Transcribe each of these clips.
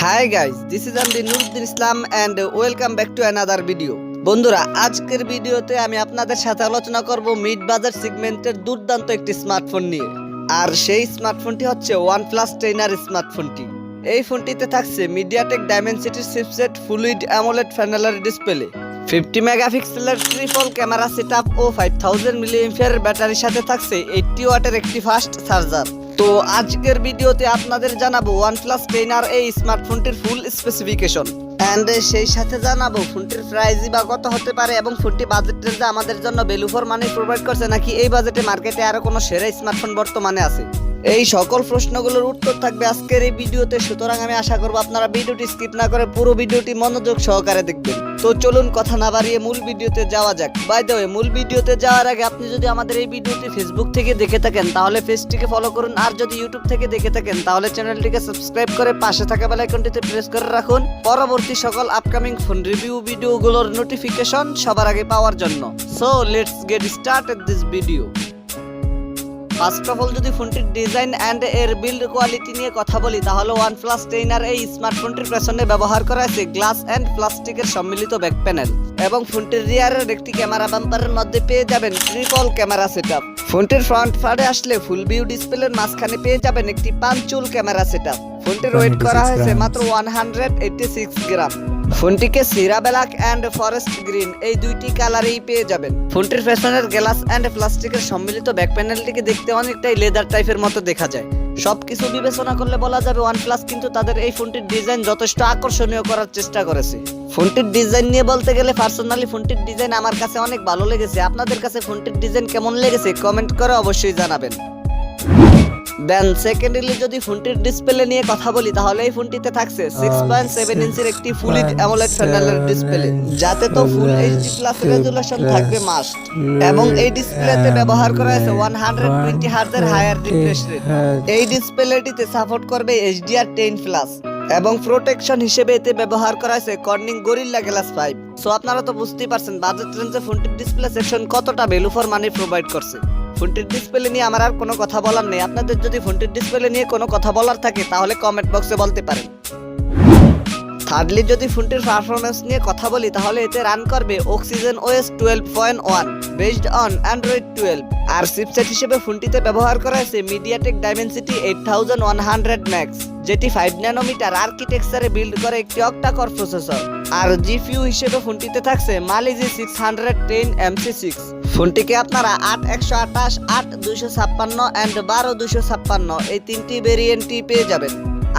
Hi guys, this is Amdi Nuruddin Islam and welcome back to another video. বন্ধুরা আজকের ভিডিওতে আমি আপনাদের সাথে আলোচনা করব মিড বাজেট সেগমেন্টের দুর্দান্ত একটি স্মার্টফোন নিয়ে। আর সেই স্মার্টফোনটি হচ্ছে OnePlus 10R স্মার্টফোনটি। এই ফোনটিতে থাকছে মিডিয়াটেক ডাইমেনসিটির চিপসেট ফুলুইড অ্যামোলেড প্যানেলের ডিসপ্লে, 50 মেগাপিক্সেলের ট্রিপল ক্যামেরা সেটআপ ও 5000 মিলিঅ্যাম্পিয়ারের ব্যাটারির সাথে থাকছে 80 ওয়াটের একটি ফাস্ট চার্জার। তো আজকের ভিডিওতে আপনাদের জানাবো OnePlus 10R এই স্মার্টফোনটির ফুল স্পেসিফিকেশন এন্ড সেই সাথে জানাবো ফোনটির প্রাইস বা কত হতে পারে এবং ফোনটি বাজেট রেঞ্জে আমাদের জন্য ভ্যালু ফর মানি প্রোভাইড করছে নাকি এই বাজেটে মার্কেটে আরো কোনো সেরা স্মার্টফোন বর্তমানে আছে। এই সকল প্রশ্নগুলোর উত্তর থাকবে আজকের এই ভিডিওতে, সুতরাং আমি আশা করব আপনারা ভিডিওটি স্কিপ না করে পুরো ভিডিওটি মনোযোগ সহকারে দেখবেন। তো চলুন কথা না বাড়িয়ে মূল ভিডিওতে যাওয়া যাক। বাই দ্য ওয়ে, মূল ভিডিওতে যাওয়ার আগে আপনি যদি আমাদের এই ভিডিওটি ফেসবুক থেকে দেখে থাকেন তাহলে পেজটিকে ফলো করুন, আর যদি ইউটিউব থেকে দেখে থাকেন তাহলে চ্যানেলটিকে সাবস্ক্রাইব করে পাশে থাকা বেল আইকনটিতে প্রেস করে রাখুন পরবর্তী সকল আপকামিং ফোন রিভিউ ভিডিওগুলোর নোটিফিকেশন সবার আগে পাওয়ার জন্য। So let's get started this video. First of all যদি ফোনটির ডিজাইন অ্যান্ড এর বিল্ড কোয়ালিটি নিয়ে কথা বলি তাহলে OnePlus 10R এই স্মার্টফোনটির পেছনে ব্যবহার করা হয়েছে গ্লাস অ্যান্ড প্লাস্টিকের সম্মিলিত ব্যাক প্যানেল এবং ফোনটির রিয়ারের একটি ক্যামেরা বাম্পারের মধ্যে পেয়ে যাবেন ট্রিপল ক্যামেরা সেটআপ। ফোনটির ফ্রন্ট পার্টে আসলে ফুল ভিউ ডিসপ্লের মাঝখানে পেয়ে যাবেন একটি পাঞ্চুল ক্যামেরা সেটআপ। ফোনটির ওয়েট করা হয়েছে মাত্র 186 গ্রাম। ফোনটিকে সিরা ব্ল্যাক অ্যান্ড ফরেস্ট গ্রিন এই দুইটি কালারেই পেয়ে যাবেন। ফোনটির পেছনের গ্লাস অ্যান্ড প্লাস্টিকের সম্মিলিত ব্যাক প্যানেলটিকে দেখতে অনেকটাই লেদার টাইপের মতো দেখা যায়। সবকিছু বিবেচনা করলে বলা যাবে OnePlus কিন্তু তাদের এই ফোনটির ডিজাইন যথেষ্ট আকর্ষণীয় করার চেষ্টা করেছে। ফোনটির ডিজাইন নিয়ে বলতে গেলে পার্সোনালি ফোনটির ডিজাইন আমার কাছে অনেক ভালো লেগেছে। আপনাদের কাছে ফোনটির ডিজাইন কেমন লেগেছে কমেন্ট করে অবশ্যই জানাবেন। দেন সেকেন্ডলি যদি ফোনটির ডিসপ্লে নিয়ে কথা বলি তাহলে এই ফোনটিতে থাকছে 6.7 ইঞ্চির একটি ফুল অ্যামোলেড প্যানেলের ডিসপ্লে, যাতে তো ফুল এইচডি প্লাস রেজোলিউশন থাকবে মাস্ট, এবং এই ডিসপ্লেতে ব্যবহার করা হয়েছে 120 হার্টজের হায়ার রিফ্রেশ রেট। এই ডিসপ্লেটিতে সাপোর্ট করবে HDR10 প্লাস এবং প্রোটেকশন হিসেবে এতে ব্যবহার করা হয়েছে কর্নিং গরিল্লা গ্লাস 5। সো আপনারা তো বুঝতেই পারছেন বাজেট রেঞ্জে ফোনটির ডিসপ্লে সেকশন কতটা ভ্যালু ফর মানি প্রোভাইড করছে। ফোনটির ডিসপ্লে নিয়ে আমার আর কোনো কথা বলার নেই। আপনাদের যদি ফোনটির ডিসপ্লে নিয়ে কোনো কথা বলার থাকে তাহলে কমেন্ট বক্সে বলতে পারেন। থার্ডলি যদি ফোনটির পারফরম্যান্স নিয়ে কথা বলি তাহলে এতে রান করবে Oxygen OS 12.1 based on Android 12, আর চিপসেট হিসেবে ফোনটিতে ব্যবহার করা হয়েছে মিডিয়াটেক ডাইমেনসিটি 8100 ম্যাক্স, যেটি 5 ন্যানোমিটার আর্কিটেকচারে বিল্ড করে একটি অক্টা-কোর প্রসেসর। আর জিপিইউ হিসেবে ফোনটিতে থাকছে Mali G610 MC6। ফোনটিকে আপনারা 8128, 8256 এন্ড 12256 এই তিনটি ভেরিয়েন্টই পেয়ে যাবেন।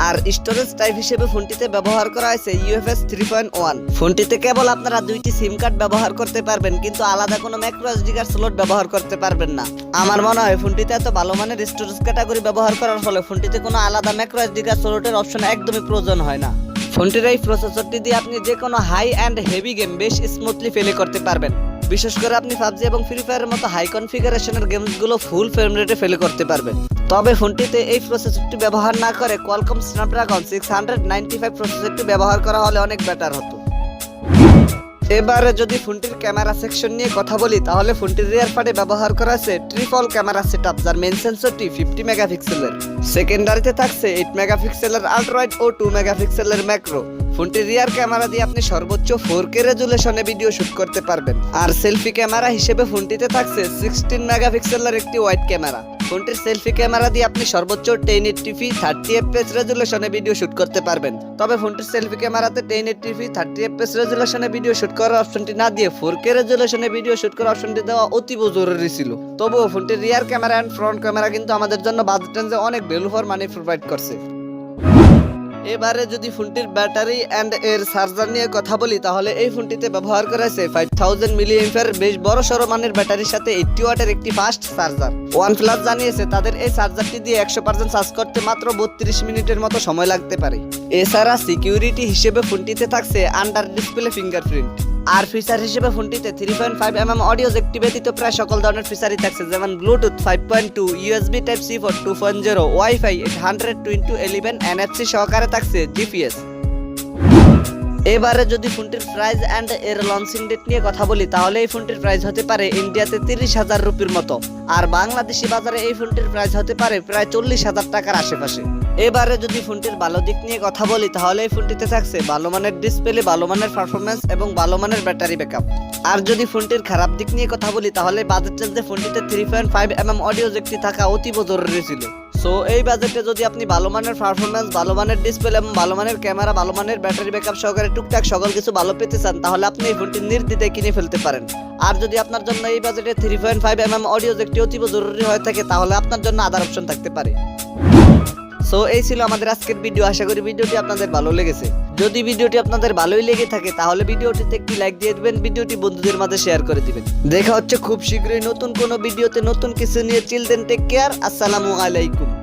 আর স্টোরেজ টাইপ হিসেবে ফোনটিতে ব্যবহার করা হয়েছে UFS 3.1। ফোনটিতে কেবল আপনারা দুইটি সিম কার্ড ব্যবহার করতে পারবেন, কিন্তু আলাদা কোনো ম্যাইক্রো এসডি কার্ড স্লট ব্যবহার করতে পারবেন না। আমার মনে হয় ফোনটিতে এত ভালো মানের স্টোরেজ ক্যাটাগরি ব্যবহার করার ফলে ফোনটিতে কোনো আলাদা ম্যাইক্রো এসডি কার্ড স্লটের অপশন একদমই প্রয়োজন হয় না। ফোনটির এই প্রসেসরটি দিয়ে আপনি যে কোনো হাই অ্যান্ড হেভি গেম বেশ স্মুথলি প্লে করতে পারবেন। বিশেষ করে আপনি পাবজি এবং ফ্রি ফায়ারের মতো হাই কনফিগারেশনের গেমসগুলো ফুল ফ্রেম রেটে প্লে করতে পারবেন। তবে ফোনটিতে এই প্রসেসরটি ব্যবহার না করে Qualcomm Snapdragon 695 প্রসেসরটি ব্যবহার করা হলে অনেক বেটার হতো। এবারে যদি ফোনটির ক্যামেরা সেকশন নিয়ে কথা বলি তাহলে ফোনটির রিয়ার পার্টে ব্যবহার করা আছে ট্রিপল ক্যামেরা সেটআপ, যার মেইন সেন্সরটি 50 মেগাপিক্সেলের। সেকেন্ডারিতে থাকছে 8 মেগাপিক্সেলের আল্ট্রা ওয়াইড ও 2 মেগাপিক্সেলের ম্যাক্রো। ফোনটির রিয়ার ক্যামেরা দিয়ে আপনি সর্বোচ্চ 4K রেজোলিউশনে ভিডিও শুট করতে পারবেন। আর সেলফি ক্যামেরা হিসেবে ফোনটিতে থাকছে 16 মেগাপিক্সেলের একটি ওয়াইড ক্যামেরা। ফোনটির সেলফি ক্যামেরা দিয়ে আপনি সর্বোচ্চ 1080p 30fps রেজোলিউশনে ভিডিও শুট করতে পারবেন। তবে ফোনটির সেলফি ক্যামেরাতে 1080p 30fps রেজোলিউশনে ভিডিও শুট করার অপশনটি না দিয়ে 4K রেজোলিউশনে ভিডিও শুট করার অপশনটি দেওয়া অতীব জরুরি ছিল। তবুও ফোনটির rear camera and front camera কিন্তু আমাদের জন্য বাজেট রেঞ্জে অনেক ভ্যালু ফর মানি প্রোভাইড করছে। এবারে যদি ফোনটির ব্যাটারি অ্যান্ড এর চার্জার নিয়ে কথা বলি তাহলে এই ফোনটিতে ব্যবহার করা হয়েছে 5000 মিলিঅ্যাম্পিয়ার বেশ বড় সড়ো মানের ব্যাটারির সাথে 80 ওয়াটের একটি ফাস্ট চার্জার। OnePlus জানিয়েছে তাদের এই চার্জারটি দিয়ে 100% চার্জ করতে মাত্র 32 মিনিটের মতো সময় লাগতে পারে। এছাড়া সিকিউরিটি হিসেবে ফোনটিতে থাকছে আন্ডার ডিসপ্লে ফিঙ্গারপ্রিন্ট। আর ফিচার হিসেবে ফোনটিতে 3.5mm অডিও জ্যাক ব্যতীত প্রায় সকল ধরনের ফিচারই থাকছে, যেমন Bluetooth 5.2, USB Type-C port 2.0, wifi 802.11, NFC সহকারে থাকছে GPS। এবারে যদি ফোনটির প্রাইস অ্যান্ড এর লঞ্চিং ডেট নিয়ে কথা বলি তাহলে এই ফোনটির প্রাইস হতে পারে ইন্ডিয়াতে 30,000 রুপির মতো, আর বাংলাদেশি বাজারে এই ফোনটির প্রাইস হতে পারে প্রায় 40,000 টাকার আশেপাশে। এবারে যদি ফোনটির ভালো দিক নিয়ে কথা বলি তাহলে এই ফোনটিতে থাকছে ভালো মানের ডিসপ্লে, ভালো মানের পারফরমেন্স এবং ভালো মানের ব্যাটারি ব্যাকআপ। আর যদি ফোনটির খারাপ দিক নিয়ে কথা বলি তাহলে বাজেট রেঞ্জে ফোনটিতে 3.5mm অডিও জ্যাকটি থাকা অতীব জরুরি ছিল। সো এই বাজেটে যদি আপনি ভালো মানের পারফরমেন্স, ভালো মানের ডিসপ্লে এবং ভালো মানের ক্যামেরা, ভালো মানের ব্যাটারি ব্যাকআপ সহকারে টুকটাক সকল কিছু ভালো পেতে চান তাহলে আপনি এই ফোনটি নির্দ্বিধায় কিনে ফেলতে পারেন। আর যদি আপনার জন্য এই বাজেটে 3.5mm অডিও জ্যাকটি অতীব জরুরি হয়ে থাকে তাহলে আপনার জন্য আদার অপশন থাকতে পারে। সো এই ছিল আমাদের আজকের ভিডিও। আশা করি ভিডিওটি আপনাদের ভালো লেগেছে। যদি ভিডিওটি আপনাদের ভালোই লেগে থাকে তাহলে ভিডিওটিতে একটি লাইক দিয়ে দিবেন, ভিডিওটি বন্ধুদের মাঝে শেয়ার করে দিবেন। দেখা হচ্ছে খুব শীঘ্রই নতুন কোনো ভিডিওতে নতুন কিছু নিয়ে। চিল দেন, টেক কেয়ার, আসসালামু আলাইকুম।